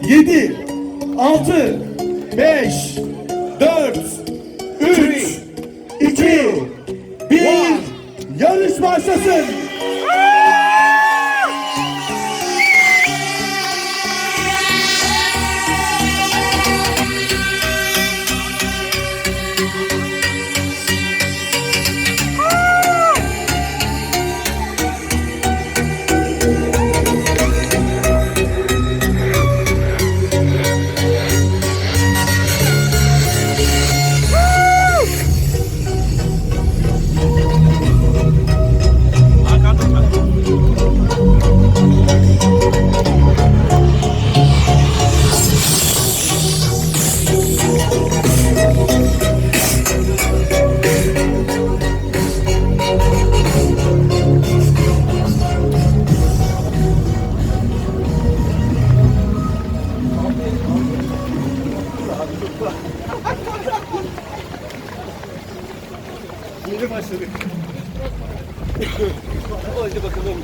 7, 6, 5, 4, 3, 2, 1, yarış başlasın. Yeni başladık. Hadi bakalım.